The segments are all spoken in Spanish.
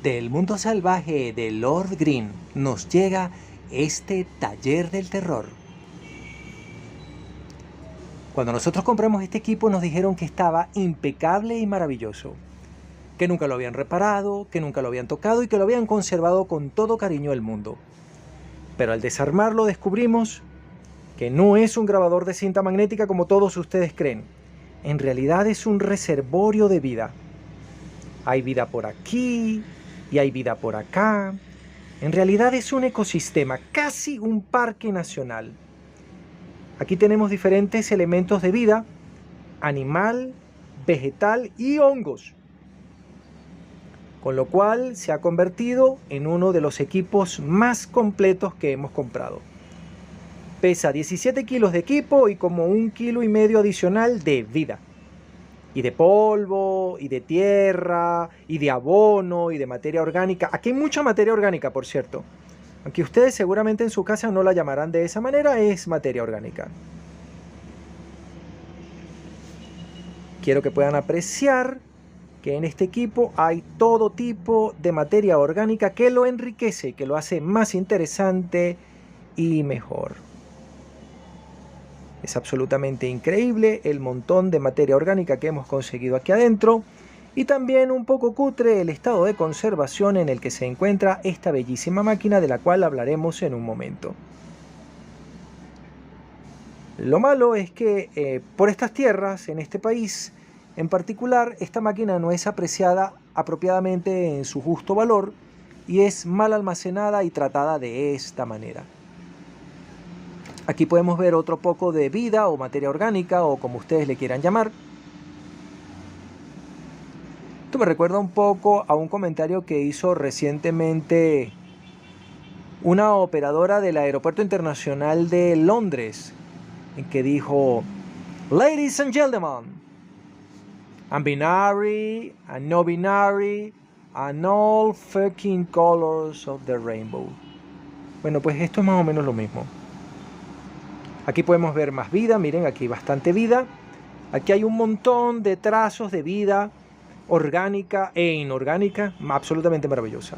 Del mundo salvaje de Lord Green nos llega este taller del terror. Cuando nosotros compramos este equipo nos dijeron que estaba impecable y maravilloso, que nunca lo habían reparado, que nunca lo habían tocado y que lo habían conservado con todo cariño del mundo. Pero al desarmarlo descubrimos que no es un grabador de cinta magnética como todos ustedes creen. En realidad es un reservorio de vida. Hay vida por aquí y hay vida por acá. En realidad es un ecosistema, casi un parque nacional. Aquí tenemos diferentes elementos de vida, animal, vegetal y hongos. Con lo cual se ha convertido en uno de los equipos más completos que hemos comprado. Pesa 17 kilos de equipo y como 1,5 kilos adicional de vida. Y de polvo, y de tierra, y de abono, y de materia orgánica. Aquí hay mucha materia orgánica, por cierto. Aunque ustedes seguramente en su casa no la llamarán de esa manera, es materia orgánica. Quiero que puedan apreciar que en este equipo hay todo tipo de materia orgánica que lo enriquece, que lo hace más interesante y mejor. Es absolutamente increíble el montón de materia orgánica que hemos conseguido aquí adentro y también un poco cutre el estado de conservación en el que se encuentra esta bellísima máquina de la cual hablaremos en un momento. Lo malo es que por estas tierras, en este país en particular, esta máquina no es apreciada apropiadamente en su justo valor y es mal almacenada y tratada de esta manera. Aquí podemos ver otro poco de vida o materia orgánica o como ustedes le quieran llamar. Esto me recuerda un poco a un comentario que hizo recientemente una operadora del Aeropuerto Internacional de Londres, en que dijo: "Ladies and gentlemen, and binary, and no binary, and all fucking colors of the rainbow". Bueno, pues esto es más o menos lo mismo. Aquí podemos ver más vida, miren, aquí hay bastante vida. Aquí hay un montón de trazos de vida orgánica e inorgánica, absolutamente maravillosa.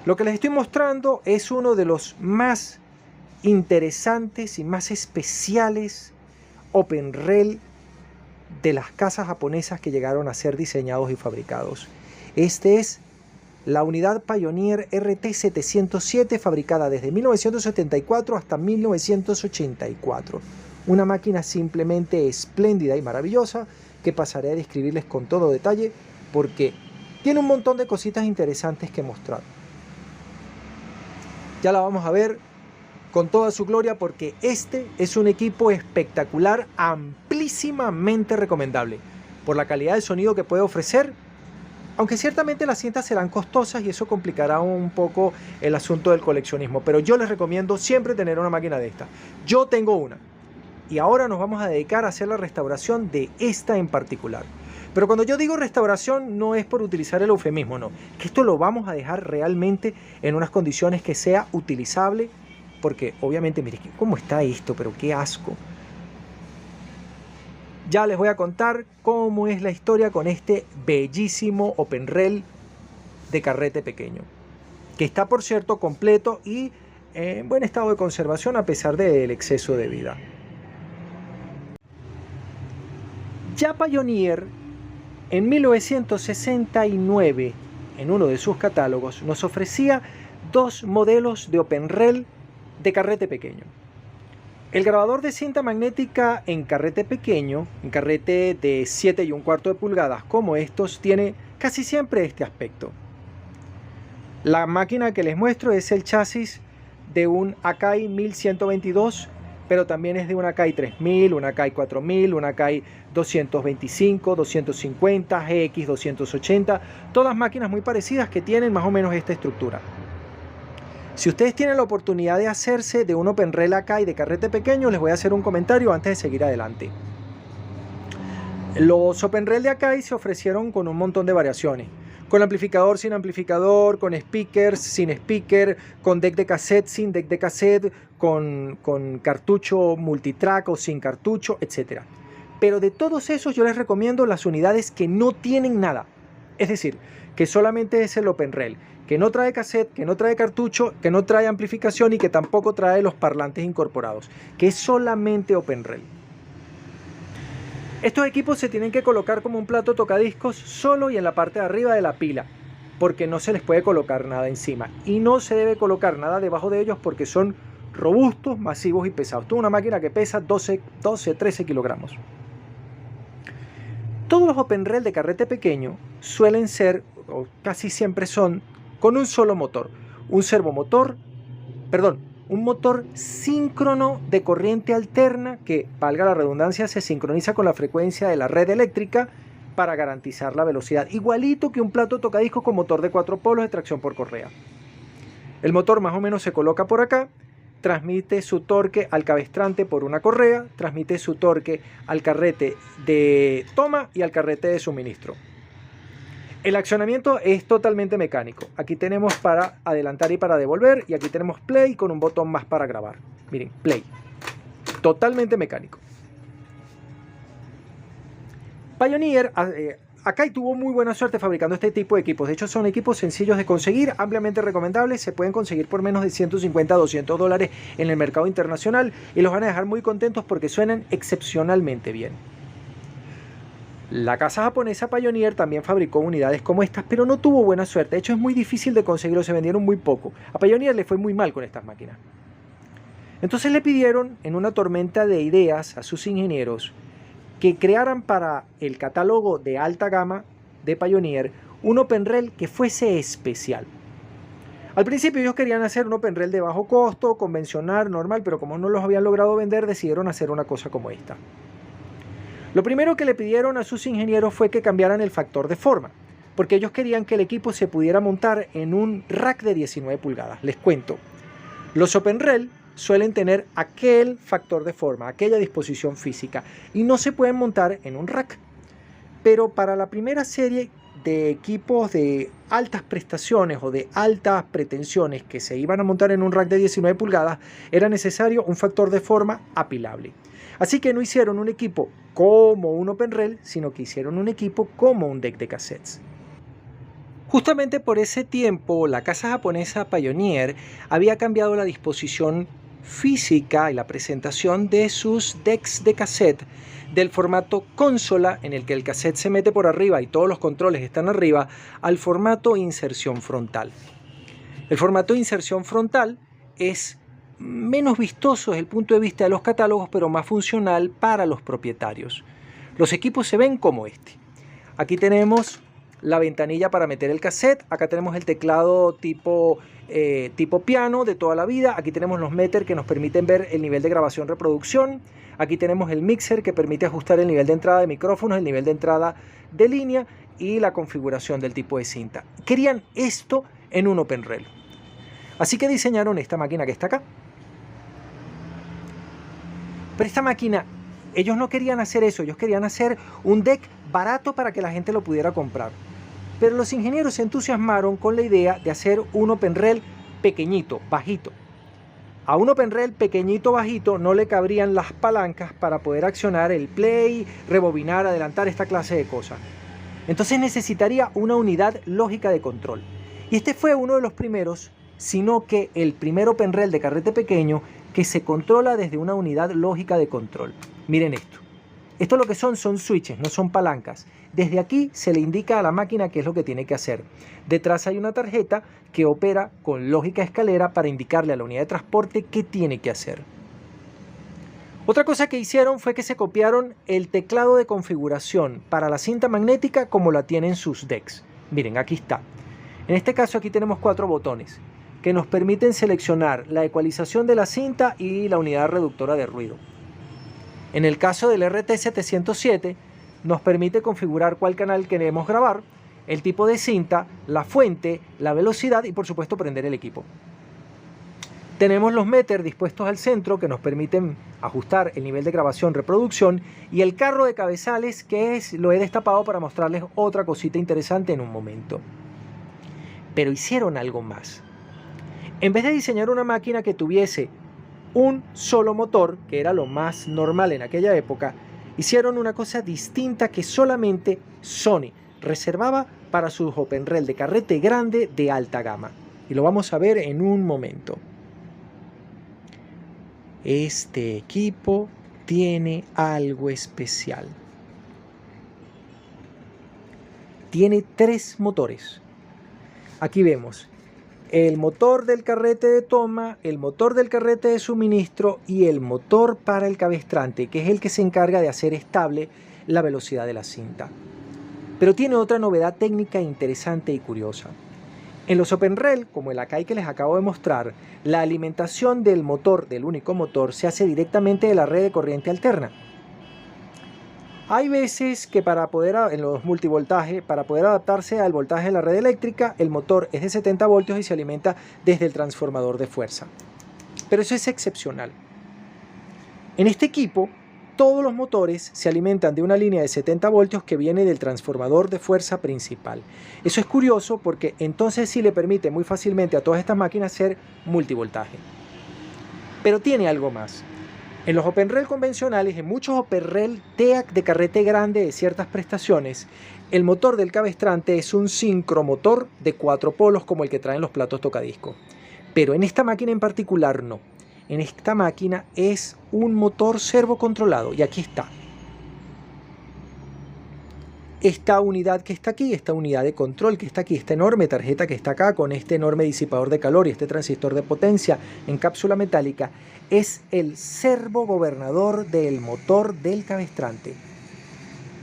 Lo que les estoy mostrando es uno de los más interesantes y más especiales OpenRel de las casas japonesas que llegaron a ser diseñados y fabricados. Este es la unidad Pioneer RT707, fabricada desde 1974 hasta 1984. Una máquina simplemente espléndida y maravillosa que pasaré a describirles con todo detalle porque tiene un montón de cositas interesantes que mostrar. Ya la vamos a ver con toda su gloria porque este es un equipo espectacular, amplísimamente recomendable por la calidad del sonido que puede ofrecer. Aunque ciertamente las cintas serán costosas y eso complicará un poco el asunto del coleccionismo. Pero yo les recomiendo siempre tener una máquina de esta. Yo tengo una. Y ahora nos vamos a dedicar a hacer la restauración de esta en particular. Pero cuando yo digo restauración no es por utilizar el eufemismo, no. Que esto lo vamos a dejar realmente en unas condiciones que sea utilizable. Porque obviamente, miren, ¿cómo está esto? Pero qué asco. Ya les voy a contar cómo es la historia con este bellísimo OpenRel de carrete pequeño, que está por cierto completo y en buen estado de conservación a pesar del exceso de vida. Ya Pioneer en 1969 en uno de sus catálogos nos ofrecía dos modelos de OpenRel de carrete pequeño. El grabador de cinta magnética en carrete pequeño, en carrete de 7 1/4 de pulgadas como estos, tiene casi siempre este aspecto. La máquina que les muestro es el chasis de un Akai 1122, pero también es de un Akai 3000, un Akai 4000, un Akai 225, 250, GX 280, todas máquinas muy parecidas que tienen más o menos esta estructura. Si ustedes tienen la oportunidad de hacerse de un OpenRel Akai de carrete pequeño, les voy a hacer un comentario antes de seguir adelante. Los OpenRel de Akai se ofrecieron con un montón de variaciones. Con amplificador, sin amplificador, con speakers, sin speaker, con deck de cassette, sin deck de cassette, con cartucho multitrack o sin cartucho, etc. Pero de todos esos yo les recomiendo las unidades que no tienen nada. Es decir, que solamente es el OpenRel, que no trae cassette, que no trae cartucho, que no trae amplificación y que tampoco trae los parlantes incorporados, que es solamente OpenRel. Estos equipos se tienen que colocar como un plato tocadiscos solo y en la parte de arriba de la pila, porque no se les puede colocar nada encima y no se debe colocar nada debajo de ellos porque son robustos, masivos y pesados. Esto es una máquina que pesa 13 kilogramos. Todos los OpenRel de carrete pequeño suelen ser, o casi siempre son, con un solo motor, un motor síncrono de corriente alterna que, valga la redundancia, se sincroniza con la frecuencia de la red eléctrica para garantizar la velocidad, igualito que un plato tocadiscos con motor de 4 polos de tracción por correa. El motor más o menos se coloca por acá, transmite su torque al cabestrante por una correa, transmite su torque al carrete de toma y al carrete de suministro. El accionamiento es totalmente mecánico. Aquí tenemos para adelantar y para devolver, y aquí tenemos play con un botón más para grabar. Miren, play. Totalmente mecánico. Pioneer acá tuvo muy buena suerte fabricando este tipo de equipos. De hecho, son equipos sencillos de conseguir, ampliamente recomendables. Se pueden conseguir por menos de 150 a 200 dólares en el mercado internacional y los van a dejar muy contentos porque suenan excepcionalmente bien. La casa japonesa Pioneer también fabricó unidades como estas, pero no tuvo buena suerte. De hecho, es muy difícil de conseguirlo, se vendieron muy poco. A Pioneer le fue muy mal con estas máquinas. Entonces le pidieron, en una tormenta de ideas, a sus ingenieros que crearan para el catálogo de alta gama de Pioneer un OpenRel que fuese especial. Al principio ellos querían hacer un OpenRel de bajo costo, convencional, normal, pero como no los habían logrado vender, decidieron hacer una cosa como esta. Lo primero que le pidieron a sus ingenieros fue que cambiaran el factor de forma, porque ellos querían que el equipo se pudiera montar en un rack de 19 pulgadas. Les cuento, los OpenRel suelen tener aquel factor de forma, aquella disposición física, y no se pueden montar en un rack. Pero para la primera serie de equipos de altas prestaciones o de altas pretensiones que se iban a montar en un rack de 19 pulgadas, era necesario un factor de forma apilable. Así que no hicieron un equipo como un OpenRel, sino que hicieron un equipo como un deck de cassettes. Justamente por ese tiempo, la casa japonesa Pioneer había cambiado la disposición física y la presentación de sus decks de cassette del formato consola, en el que el cassette se mete por arriba y todos los controles están arriba, al formato inserción frontal. El formato de inserción frontal es menos vistoso desde el punto de vista de los catálogos, pero más funcional para los propietarios. Los equipos se ven como este. Aquí tenemos la ventanilla para meter el cassette, acá tenemos el teclado tipo piano de toda la vida, aquí tenemos los meter que nos permiten ver el nivel de grabación reproducción, aquí tenemos el mixer que permite ajustar el nivel de entrada de micrófonos, el nivel de entrada de línea y la configuración del tipo de cinta. Querían esto en un OpenRel, así que diseñaron esta máquina que está acá. Pero esta máquina, ellos no querían hacer eso, ellos querían hacer un deck barato para que la gente lo pudiera comprar. Pero los ingenieros se entusiasmaron con la idea de hacer un OpenRel pequeñito, bajito. A un OpenRel pequeñito, bajito, no le cabrían las palancas para poder accionar el play, rebobinar, adelantar, esta clase de cosas. Entonces necesitaría una unidad lógica de control. Y este fue uno de los primeros, sino que el primer OpenRel de carrete pequeño que se controla desde una unidad lógica de control. Miren esto. Esto lo que son switches, no son palancas. Desde aquí se le indica a la máquina qué es lo que tiene que hacer. Detrás hay una tarjeta que opera con lógica escalera para indicarle a la unidad de transporte qué tiene que hacer. Otra cosa que hicieron fue que se copiaron el teclado de configuración para la cinta magnética como la tienen sus decks. Miren, aquí está. En este caso aquí tenemos 4 botones que nos permiten seleccionar la ecualización de la cinta y la unidad reductora de ruido. En el caso del RT707 nos permite configurar cuál canal queremos grabar, el tipo de cinta, la fuente, la velocidad y por supuesto prender el equipo. Tenemos los meter dispuestos al centro que nos permiten ajustar el nivel de grabación, reproducción, y el carro de cabezales que lo he destapado para mostrarles otra cosita interesante en un momento. Pero hicieron algo más. En vez de diseñar una máquina que tuviese un solo motor, que era lo más normal en aquella época, hicieron una cosa distinta que solamente Sony reservaba para sus OpenRel de carrete grande de alta gama. Y lo vamos a ver en un momento. Este equipo tiene algo especial. Tiene 3 motores. Aquí vemos el motor del carrete de toma, el motor del carrete de suministro y el motor para el cabestrante, que es el que se encarga de hacer estable la velocidad de la cinta. Pero tiene otra novedad técnica interesante y curiosa. En los OpenRel, como el Akai que les acabo de mostrar, la alimentación del motor, del único motor, se hace directamente de la red de corriente alterna. Hay veces que en los multivoltaje, para poder adaptarse al voltaje de la red eléctrica, el motor es de 70 voltios y se alimenta desde el transformador de fuerza. Pero eso es excepcional. En este equipo, todos los motores se alimentan de una línea de 70 voltios que viene del transformador de fuerza principal. Eso es curioso porque entonces sí le permite muy fácilmente a todas estas máquinas hacer multivoltaje. Pero tiene algo más. En los OpenRel convencionales, en muchos OpenRel TEAC de carrete grande de ciertas prestaciones, el motor del cabestrante es un sincromotor de 4 polos como el que traen los platos tocadiscos. Pero en esta máquina en particular no. En esta máquina es un motor servocontrolado y aquí está. Esta unidad que está aquí, esta unidad de control que está aquí, esta enorme tarjeta que está acá con este enorme disipador de calor y este transistor de potencia en cápsula metálica, es el servogobernador del motor del cabestrante.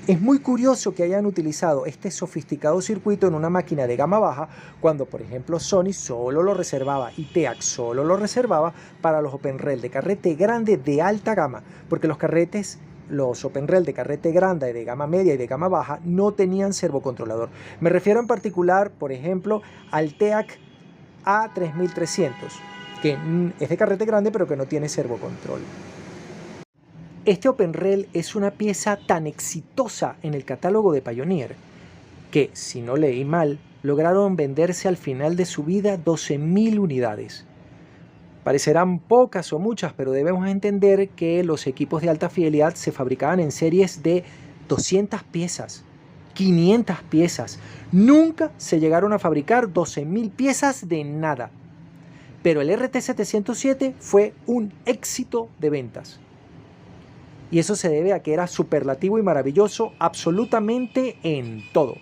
Es muy curioso que hayan utilizado este sofisticado circuito en una máquina de gama baja cuando, por ejemplo, Sony solo lo reservaba y TEAC solo lo reservaba para los OpenRel de carrete grande de alta gama, porque los OpenRel de carrete grande, de gama media y de gama baja no tenían servocontrolador. Me refiero en particular, por ejemplo, al TEAC A3300, que es de carrete grande pero que no tiene servocontrol. Este OpenRel es una pieza tan exitosa en el catálogo de Pioneer que, si no leí mal, lograron venderse al final de su vida 12.000 unidades. Parecerán pocas o muchas, pero debemos entender que los equipos de alta fidelidad se fabricaban en series de 200 piezas, 500 piezas. Nunca se llegaron a fabricar 12.000 piezas de nada. Pero el RT707 fue un éxito de ventas. Y eso se debe a que era superlativo y maravilloso absolutamente en todo.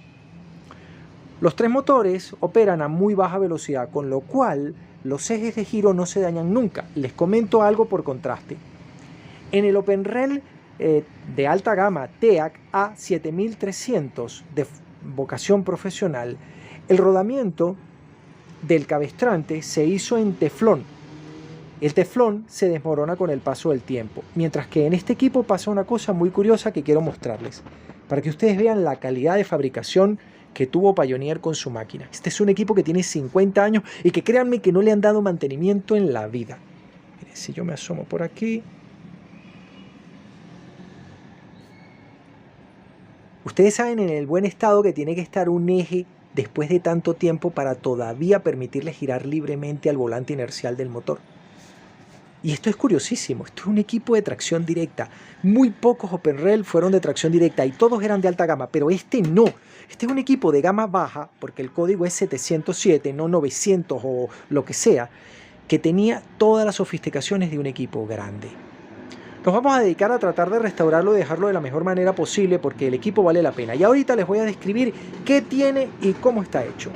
Los 3 motores operan a muy baja velocidad, con lo cual los ejes de giro no se dañan nunca. Les comento algo por contraste. En el OpenRel de alta gama TEAC A7300 de vocación profesional, el rodamiento del cabestrante se hizo en teflón. El teflón se desmorona con el paso del tiempo, mientras que en este equipo pasa una cosa muy curiosa que quiero mostrarles, para que ustedes vean la calidad de fabricación que tuvo Pioneer con su máquina. Este es un equipo que tiene 50 años y que créanme que no le han dado mantenimiento en la vida. Miren, si yo me asomo por aquí. Ustedes saben en el buen estado que tiene que estar un eje después de tanto tiempo para todavía permitirle girar libremente al volante inercial del motor. Y esto es curiosísimo, esto es un equipo de tracción directa. Muy pocos OpenRel fueron de tracción directa y todos eran de alta gama, pero este no. Este es un equipo de gama baja, porque el código es 707, no 900 o lo que sea, que tenía todas las sofisticaciones de un equipo grande. Nos vamos a dedicar a tratar de restaurarlo y dejarlo de la mejor manera posible porque el equipo vale la pena. Y ahorita les voy a describir qué tiene y cómo está hecho.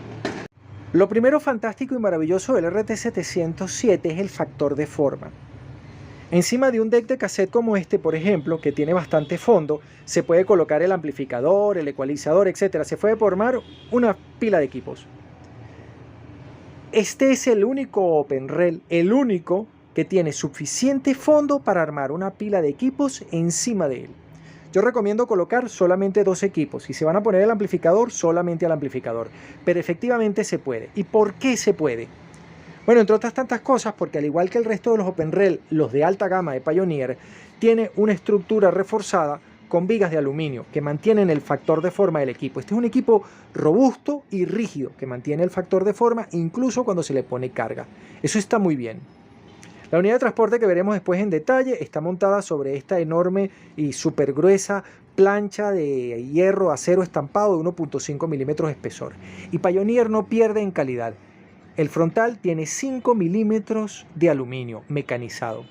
Lo primero fantástico y maravilloso del RT707 es el factor de forma. Encima de un deck de cassette como este, por ejemplo, que tiene bastante fondo, se puede colocar el amplificador, el ecualizador, etc. Se puede formar una pila de equipos. Este es el único OpenRel, el único que tiene suficiente fondo para armar una pila de equipos encima de él. Yo recomiendo colocar solamente 2 equipos. Si se van a poner el amplificador, solamente al amplificador. Pero efectivamente se puede. ¿Y por qué se puede? Bueno, entre otras tantas cosas, porque al igual que el resto de los OpenRel, los de alta gama de Pioneer, tiene una estructura reforzada con vigas de aluminio que mantienen el factor de forma del equipo. Este es un equipo robusto y rígido que mantiene el factor de forma incluso cuando se le pone carga. Eso está muy bien. La unidad de transporte que veremos después en detalle está montada sobre esta enorme y súper gruesa plancha de hierro acero estampado de 1.5 milímetros de espesor. Y Pioneer no pierde en calidad. El frontal tiene 5 milímetros de aluminio mecanizado.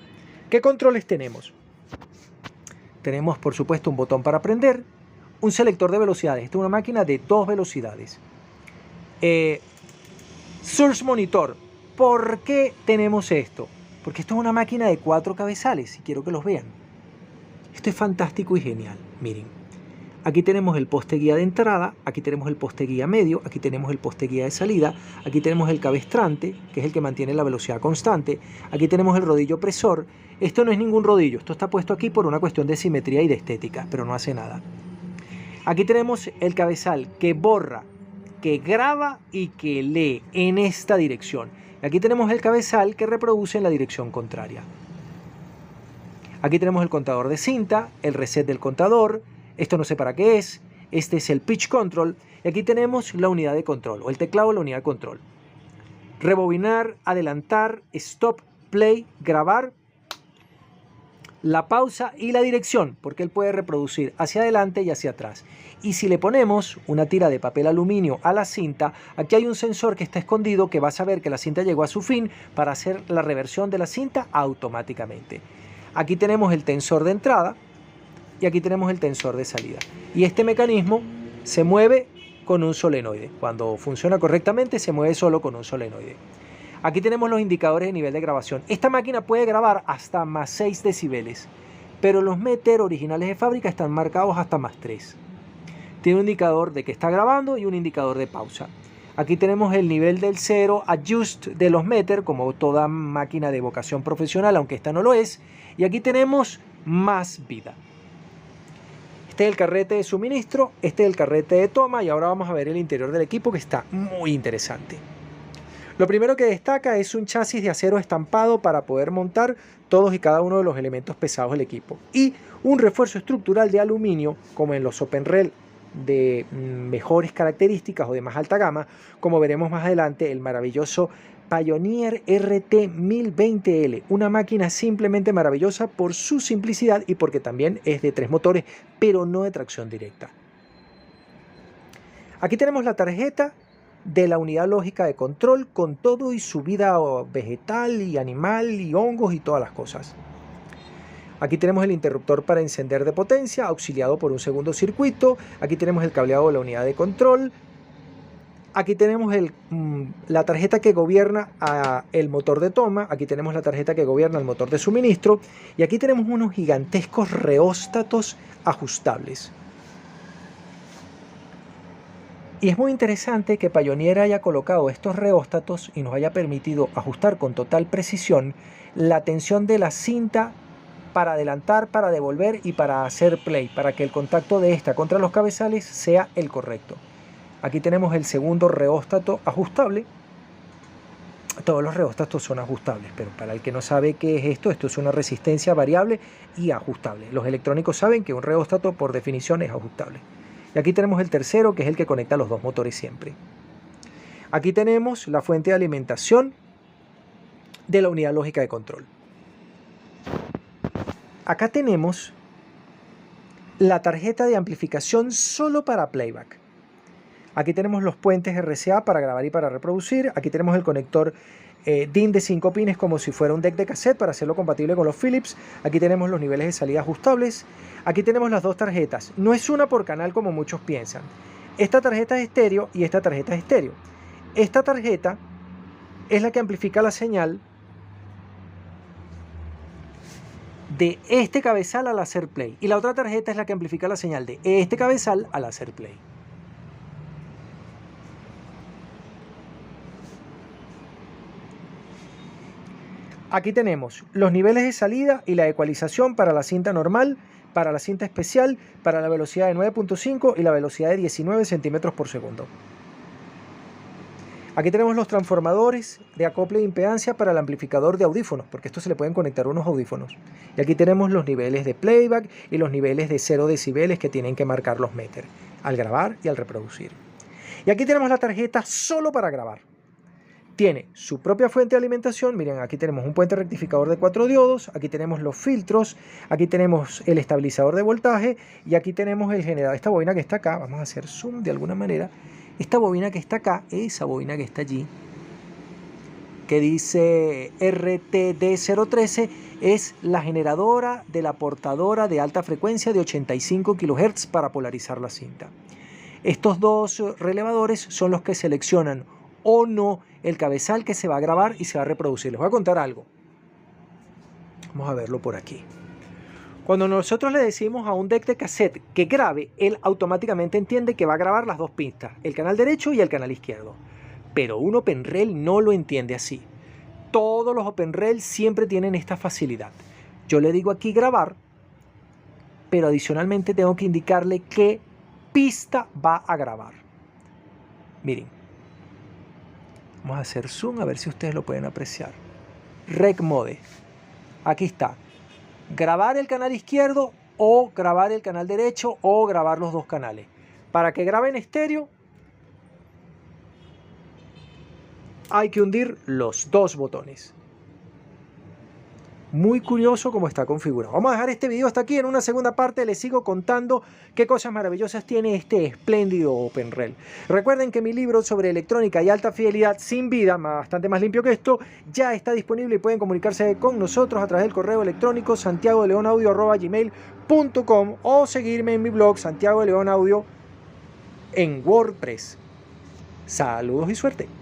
¿Qué controles tenemos? Tenemos, por supuesto, un botón para prender, un selector de velocidades. Esta es una máquina de 2 velocidades. Source Monitor. ¿Por qué tenemos esto? Porque esto es una máquina de 4 cabezales y quiero que los vean. Esto es fantástico y genial. Miren, aquí tenemos el poste guía de entrada, aquí tenemos el poste guía medio, aquí tenemos el poste guía de salida, aquí tenemos el cabestrante, que es el que mantiene la velocidad constante, aquí tenemos el rodillo presor. Esto no es ningún rodillo, esto está puesto aquí por una cuestión de simetría y de estética, pero no hace nada. Aquí tenemos el cabezal que borra, que graba y que lee en esta dirección. Aquí tenemos el cabezal que reproduce en la dirección contraria. Aquí tenemos el contador de cinta, el reset del contador, esto no sé para qué es, este es el pitch control, y aquí tenemos la unidad de control, o el teclado de la unidad de control. Rebobinar, adelantar, stop, play, grabar, la pausa y la dirección, porque él puede reproducir hacia adelante y hacia atrás. Y si le ponemos una tira de papel aluminio a la cinta, aquí hay un sensor que está escondido que va a saber que la cinta llegó a su fin para hacer la reversión de la cinta automáticamente. Aquí tenemos el tensor de entrada y aquí tenemos el tensor de salida. Y este mecanismo se mueve con un solenoide. Cuando funciona correctamente se mueve solo con un solenoide. Aquí tenemos los indicadores de nivel de grabación. Esta máquina puede grabar hasta más 6 decibeles, pero los meter originales de fábrica están marcados hasta más 3. Tiene un indicador de que está grabando y un indicador de pausa. Aquí tenemos el nivel del 0 adjust de los meter, como toda máquina de vocación profesional, aunque esta no lo es. Y aquí tenemos más vida. Este es el carrete de suministro, este es el carrete de toma y ahora vamos a ver el interior del equipo que está muy interesante. Lo primero que destaca es un chasis de acero estampado para poder montar todos y cada uno de los elementos pesados del equipo. Y un refuerzo estructural de aluminio, como en los OpenRail de mejores características o de más alta gama, como veremos más adelante, el maravilloso Pioneer RT1020L, una máquina simplemente maravillosa por su simplicidad y porque también es de 3 motores, pero no de tracción directa. Aquí tenemos la tarjeta de la unidad lógica de control con todo y su vida vegetal y animal y hongos y todas las cosas. Aquí tenemos el interruptor para encender de potencia, auxiliado por un segundo circuito. Aquí tenemos el cableado de la unidad de control. Aquí tenemos la tarjeta que gobierna el motor de toma. Aquí tenemos la tarjeta que gobierna el motor de suministro. Y aquí tenemos unos gigantescos reóstatos ajustables. Y es muy interesante que Pioneer haya colocado estos reóstatos y nos haya permitido ajustar con total precisión la tensión de la cinta para adelantar, para devolver y para hacer play, para que el contacto de esta contra los cabezales sea el correcto. Aquí tenemos el segundo reóstato ajustable. Todos los reóstatos son ajustables, pero para el que no sabe qué es esto es una resistencia variable y ajustable. Los electrónicos saben que un reóstato por definición es ajustable. Y aquí tenemos el tercero, que es el que conecta los dos motores siempre. Aquí tenemos la fuente de alimentación de la unidad lógica de control. Acá tenemos la tarjeta de amplificación solo para playback. Aquí tenemos los puentes RCA para grabar y para reproducir. Aquí tenemos el conector DIN de 5 pines como si fuera un deck de cassette para hacerlo compatible con los Philips. Aquí tenemos los niveles de salida ajustables. Aquí tenemos las dos tarjetas. No es una por canal como muchos piensan. Esta tarjeta es estéreo y esta tarjeta es estéreo. Esta tarjeta es la que amplifica la señal de este cabezal al hacer play. Y la otra tarjeta es la que amplifica la señal de este cabezal al hacer play. Aquí tenemos los niveles de salida y la ecualización para la cinta normal, para la cinta especial, para la velocidad de 9.5 y la velocidad de 19 centímetros por segundo. Aquí tenemos los transformadores de acople de impedancia para el amplificador de audífonos, porque esto se le pueden conectar unos audífonos. Y aquí tenemos los niveles de playback y los niveles de 0 decibeles que tienen que marcar los meter al grabar y al reproducir. Y aquí tenemos la tarjeta solo para grabar. tiene su propia fuente de alimentación. Miren, aquí tenemos un puente rectificador de 4 diodos, aquí tenemos los filtros, aquí tenemos el estabilizador de voltaje y aquí tenemos el generador. Esta bobina que está acá, vamos a hacer zoom de alguna manera, esta bobina que está acá, esa bobina que está allí, que dice RTD013, es la generadora de la portadora de alta frecuencia de 85 kHz para polarizar la cinta. Estos dos relevadores son los que seleccionan o no el cabezal que se va a grabar y se va a reproducir. Les voy a contar algo. Vamos a verlo por aquí. Cuando nosotros le decimos a un deck de cassette que grabe, él automáticamente entiende que va a grabar las dos pistas, el canal derecho y el canal izquierdo. Pero un OpenRel no lo entiende así. Todos los OpenRel siempre tienen esta facilidad. Yo le digo aquí grabar, pero adicionalmente tengo que indicarle qué pista va a grabar. Miren. Vamos a hacer zoom a ver si ustedes lo pueden apreciar. Rec Mode. Aquí está. Grabar el canal izquierdo o grabar el canal derecho o grabar los dos canales. Para que grabe en estéreo hay que hundir los dos botones. Muy curioso cómo está configurado. Vamos a dejar este video hasta aquí. En una segunda parte les sigo contando qué cosas maravillosas tiene este espléndido OpenRel. Recuerden que mi libro sobre electrónica y alta fidelidad sin vida, bastante más limpio que esto, ya está disponible y pueden comunicarse con nosotros a través del correo electrónico santiagodeleonaudio@gmail.com o seguirme en mi blog Santiago de León Audio en WordPress. Saludos y suerte.